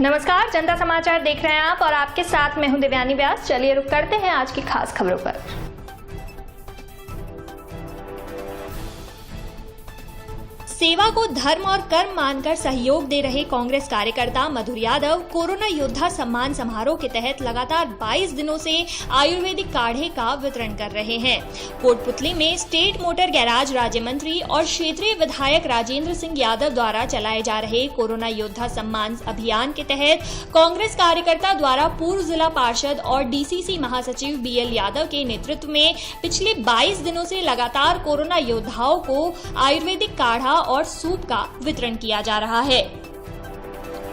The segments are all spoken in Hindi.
नमस्कार, जनता समाचार देख रहे हैं आप और आपके साथ मैं हूं दिव्यानी व्यास। चलिए रुक करते हैं आज की खास खबरों पर। सेवा को धर्म और कर्म मानकर सहयोग दे रहे कांग्रेस कार्यकर्ता मधुर यादव कोरोना योद्धा सम्मान समारोह के तहत लगातार 22 दिनों से आयुर्वेदिक काढ़े का वितरण कर रहे हैं। कोटपुतली में स्टेट मोटर गैराज राज्य मंत्री और क्षेत्रीय विधायक राजेंद्र सिंह यादव द्वारा चलाए जा रहे कोरोना योद्धा सम्मान अभियान के तहत कांग्रेस कार्यकर्ता द्वारा पूर्व जिला पार्षद और डीसीसी महासचिव बीएल यादव के नेतृत्व में पिछले 22 दिनों से लगातार कोरोना योद्धाओं को आयुर्वेदिक काढ़ा और सूप का वितरण किया जा रहा है।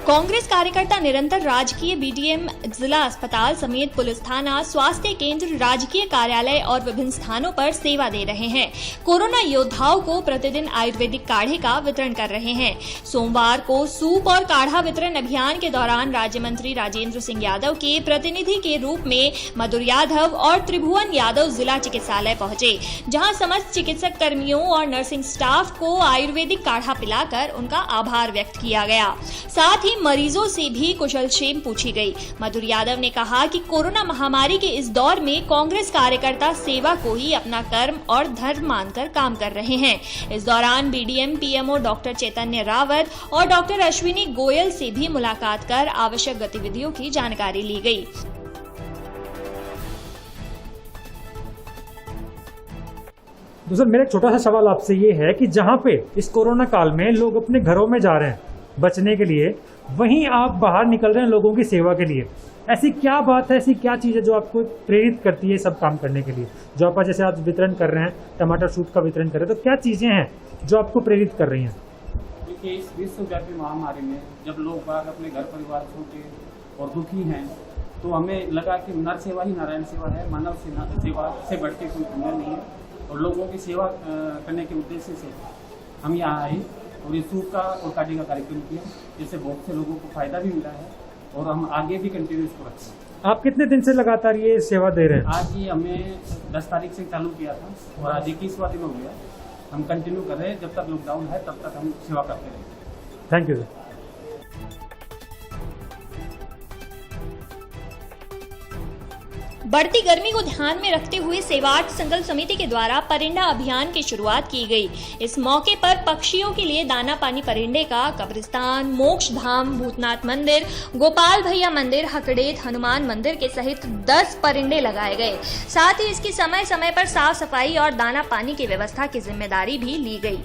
कांग्रेस कार्यकर्ता निरंतर राजकीय बीडीएम जिला अस्पताल समेत पुलिस थाना, स्वास्थ्य केंद्र, राजकीय कार्यालय और विभिन्न स्थानों पर सेवा दे रहे हैं। कोरोना योद्धाओं को प्रतिदिन आयुर्वेदिक काढ़े का वितरण कर रहे हैं। सोमवार को सूप और काढ़ा वितरण अभियान के दौरान राज्य मंत्री राजेंद्र सिंह यादव के प्रतिनिधि के रूप में मधुर यादव और त्रिभुवन यादव जिला चिकित्सालय पहुंचे, जहां समस्त चिकित्सक कर्मियों और नर्सिंग स्टाफ को आयुर्वेदिक काढ़ा पिलाकर उनका आभार व्यक्त किया गया। साथ ही मरीजों से भी कुशलक्षेम पूछी गई। मधुर यादव ने कहा कि कोरोना महामारी के इस दौर में कांग्रेस कार्यकर्ता सेवा को ही अपना कर्म और धर्म मानकर काम कर रहे हैं। इस दौरान बीडीएम पीएमओ डॉक्टर चैतन्य रावत और डॉक्टर अश्विनी गोयल से भी मुलाकात कर आवश्यक गतिविधियों की जानकारी ली गई। तो सर, मेरा एक छोटा सा सवाल आपसे ये है कि जहाँ पे इस कोरोना काल में लोग अपने घरों में जा रहे हैं बचने के लिए, वहीं आप बाहर निकल रहे हैं लोगों की सेवा के लिए। ऐसी क्या बात है, ऐसी क्या चीज़ है जो आपको प्रेरित करती है सब काम करने के लिए? जो आप जैसे आज वितरण कर रहे हैं, टमाटर सूप का वितरण कर रहे हैं, तो क्या चीज़ें हैं जो आपको प्रेरित कर रही हैं? देखिए, इस विश्वव्यापी महामारी में जब लोग बाग अपने घर परिवार छोड़ के और दुखी हैं, तो हमें लगा कि नर सेवा ही नारायण सेवा है। मानव सेवा से बढ़ के कोई पुण्य नहीं है। और लोगों की सेवा करने के उद्देश्य से हम यहाँ आए और ये सूप का और काढ़े का कार्यक्रम किया, जिससे बहुत से लोगों को फायदा भी मिला है और हम आगे भी कंटिन्यू इसको रखें। आप कितने दिन से लगातार ये सेवा दे रहे हैं? आज ही हमें 10 तारीख से चालू किया था और आज 21वां दिन हो गया। हम कंटिन्यू कर रहे हैं, जब तक लॉकडाउन है तब तक हम सेवा करते रहेंगे। Thank you sir. बढ़ती गर्मी को ध्यान में रखते हुए सेवार्थ संकल्प समिति के द्वारा परिंडा अभियान की शुरुआत की गई। इस मौके पर पक्षियों के लिए दाना पानी परिंडे का कब्रिस्तान, मोक्ष धाम, भूतनाथ मंदिर, गोपाल भैया मंदिर, हकड़ेत हनुमान मंदिर के सहित 10 परिंडे लगाए गए। साथ ही इसकी समय समय पर साफ सफाई और दाना पानी की व्यवस्था की जिम्मेदारी भी ली गई।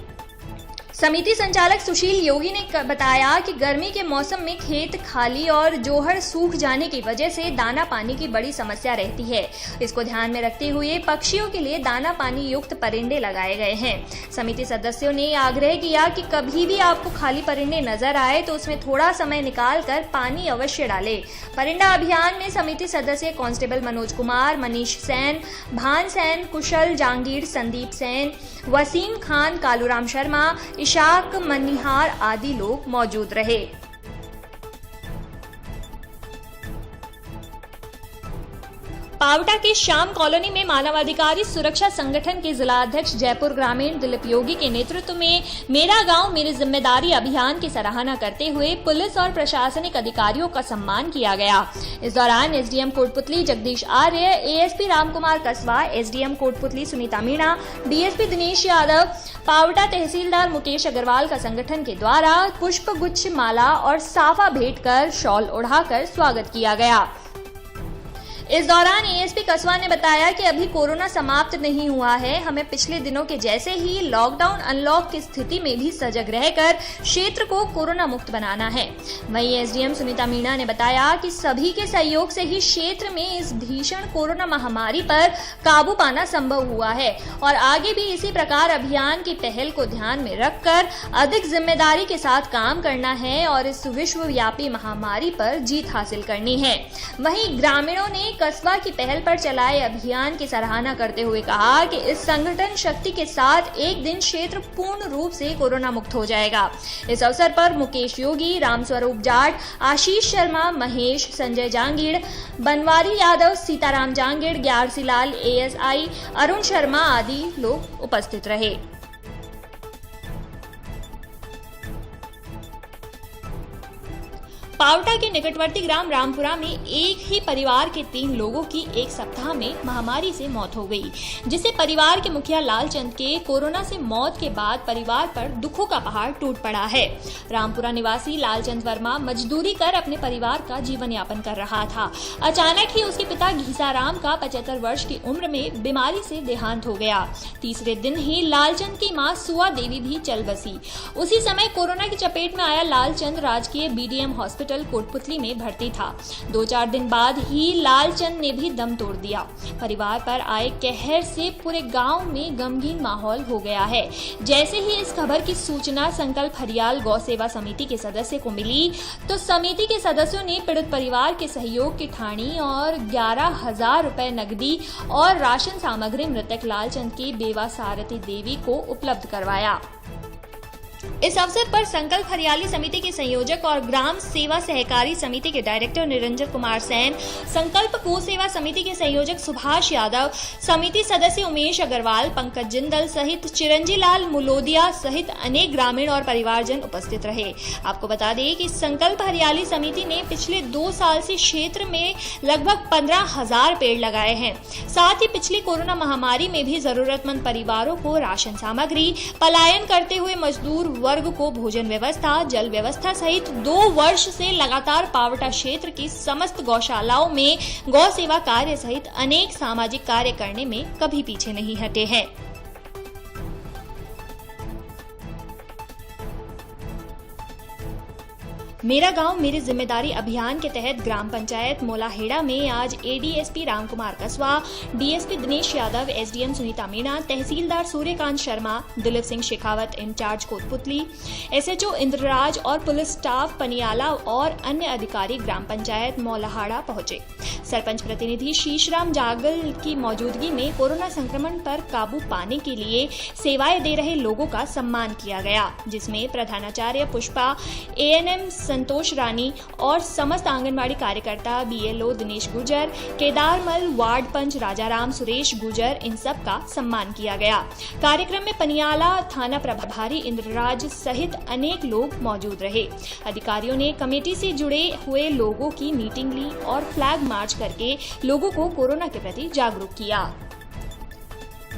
समिति संचालक सुशील योगी ने बताया कि गर्मी के मौसम में खेत खाली और जोहड़ सूख जाने की वजह से दाना पानी की बड़ी समस्या रहती है। इसको ध्यान में रखते हुए पक्षियों के लिए दाना पानी युक्त परिंडे लगाए गए हैं। समिति सदस्यों ने आग्रह किया कि कभी भी आपको खाली परिंडे नजर आए तो उसमें थोड़ा समय निकाल कर पानी अवश्य डालें। परिंडा अभियान में समिति सदस्य कांस्टेबल मनोज कुमार, मनीष सैन, भान सैन, कुशल जांगीर, संदीप सैन, वसीम खान, कालूराम शर्मा, इशाक मनिहार आदि लोग मौजूद रहे। पावटा के श्याम कॉलोनी में मानवाधिकारी सुरक्षा संगठन के जिला अध्यक्ष जयपुर ग्रामीण दिलीप योगी के नेतृत्व में मेरा गांव मेरी जिम्मेदारी अभियान की सराहना करते हुए पुलिस और प्रशासनिक अधिकारियों का सम्मान किया गया। इस दौरान एसडीएम कोटपुतली जगदीश आर्य, एएसपी रामकुमार कसवा, एसडीएम कोटपुतली सुनीता मीणा, डीएसपी दिनेश यादव, पावटा तहसीलदार मुकेश अग्रवाल का संगठन के द्वारा पुष्प गुच्छ, माला और साफा भेंट कर शॉल ओढ़ाकर स्वागत किया गया। इस दौरान एएसपी कसवा ने बताया कि अभी कोरोना समाप्त नहीं हुआ है। हमें पिछले दिनों के जैसे ही लॉकडाउन अनलॉक की स्थिति में भी सजग रहकर क्षेत्र को कोरोना मुक्त बनाना है। वहीं एसडीएम सुनीता मीणा ने बताया कि सभी के सहयोग से ही क्षेत्र में इस भीषण कोरोना महामारी पर काबू पाना संभव हुआ है और आगे भी इसी प्रकार अभियान की पहल को ध्यान में रखकर अधिक जिम्मेदारी के साथ काम करना है और इस विश्वव्यापी महामारी पर जीत हासिल करनी है। वहीं ग्रामीणों ने कस्बा की पहल पर चलाए अभियान की सराहना करते हुए कहा कि इस संगठन शक्ति के साथ एक दिन क्षेत्र पूर्ण रूप से कोरोना मुक्त हो जाएगा। इस अवसर पर मुकेश योगी, रामस्वरूप जाट, आशीष शर्मा, महेश, संजय जांगीड़, बनवारी यादव, सीताराम जांगीड़, ग्यारसी लाल, एएसआई अरुण शर्मा आदि लोग उपस्थित रहे। पावटा के निकटवर्ती ग्राम रामपुरा में एक ही परिवार के 3 लोगों की एक सप्ताह में महामारी से मौत हो गई, जिससे परिवार के मुखिया लालचंद के कोरोना से मौत के बाद परिवार पर दुखों का पहाड़ टूट पड़ा है। रामपुरा निवासी लालचंद वर्मा मजदूरी कर अपने परिवार का जीवन यापन कर रहा था। अचानक ही उसके पिता घीसाराम का 75 वर्ष की उम्र में बीमारी से देहांत हो गया। तीसरे दिन ही लालचंद की मां सुआ देवी भी चल बसी। उसी समय कोरोना की चपेट में आया लालचंद राजकीय बीडीएम हॉस्पिटल कोटपुतली में भर्ती था। 2-4 दिन बाद ही लालचंद ने भी दम तोड़ दिया। परिवार पर आए कहर से पूरे गांव में गमगीन माहौल हो गया है। जैसे ही इस खबर की सूचना संकल्प हरियाल गौ सेवा समिति के सदस्य को मिली तो समिति के सदस्यों ने पीड़ित परिवार के सहयोग की ठानी और 11,000 रुपए नकदी और राशन सामग्री मृतक लालचंद की बेवा सारथी देवी को उपलब्ध करवाया। इस अवसर पर संकल्प हरियाली समिति के संयोजक और ग्राम सेवा सहकारी समिति के डायरेक्टर निरंजन कुमार सेन, संकल्प गो सेवा समिति के संयोजक सुभाष यादव, समिति सदस्य उमेश अग्रवाल, पंकज जिंदल सहित चिरंजी लाल मुलोदिया सहित अनेक ग्रामीण और परिवारजन उपस्थित रहे। आपको बता दें कि संकल्प हरियाली समिति ने पिछले 2 साल से क्षेत्र में लगभग 15,000 पेड़ लगाए हैं। साथ ही पिछली कोरोना महामारी में भी जरूरतमंद परिवारों को राशन सामग्री, पलायन करते हुए मजदूर वर्ग को भोजन व्यवस्था, जल व्यवस्था सहित 2 वर्ष से लगातार पावटा क्षेत्र की समस्त गौशालाओं में गौ सेवा कार्य सहित अनेक सामाजिक कार्य करने में कभी पीछे नहीं हटे हैं। मेरा गांव मेरी जिम्मेदारी अभियान के तहत ग्राम पंचायत मोलाहेड़ा में आज एडीएसपी रामकुमार कसवा, डीएसपी दिनेश यादव, एसडीएम सुनीता मीणा, तहसीलदार सूर्यकांत शर्मा, दिलीप सिंह शेखावत इंचार्ज कोटपुतली, एसएचओ इंद्रराज और पुलिस स्टाफ पनियाला और अन्य अधिकारी ग्राम पंचायत मोलाहाड़ा पहुंचे। सरपंच प्रतिनिधि शीशराम जागल की मौजूदगी में कोरोना संक्रमण पर काबू पाने के लिए सेवाएं दे रहे लोगों का सम्मान किया गया, जिसमें प्रधानाचार्य पुष्पा, एएनएम संतोष रानी और समस्त आंगनबाड़ी कार्यकर्ता, बीएलओ दिनेश गुर्जर, केदारमल वार्ड पंच राजाराम सुरेश गुर्जर, इन सब का सम्मान किया गया। कार्यक्रम में पनियाला थाना प्रभारी इंद्रराज सहित अनेक लोग मौजूद रहे। अधिकारियों ने कमेटी से जुड़े हुए लोगों की मीटिंग ली और फ्लैग मार्च करके लोगों को कोरोना के प्रति जागरूक किया।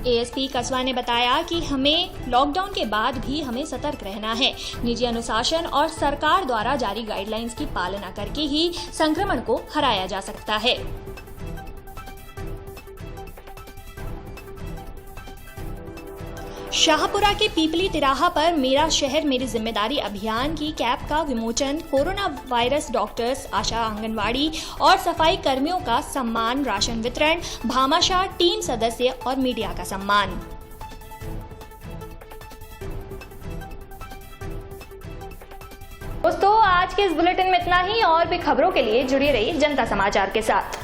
एएसपी कसवा ने बताया कि हमें लॉकडाउन के बाद भी हमें सतर्क रहना है। निजी अनुशासन और सरकार द्वारा जारी गाइडलाइंस की पालना करके ही संक्रमण को हराया जा सकता है। शाहपुरा के पीपली तिराहा पर मेरा शहर मेरी जिम्मेदारी अभियान की कैप का विमोचन, कोरोना वायरस डॉक्टर्स, आशा आंगनवाड़ी और सफाई कर्मियों का सम्मान, राशन वितरण, भामाशाह टीम सदस्य और मीडिया का सम्मान। दोस्तों, आज के इस बुलेटिन में इतना ही। और भी खबरों के लिए जुड़े रहिए जनता समाचार के साथ।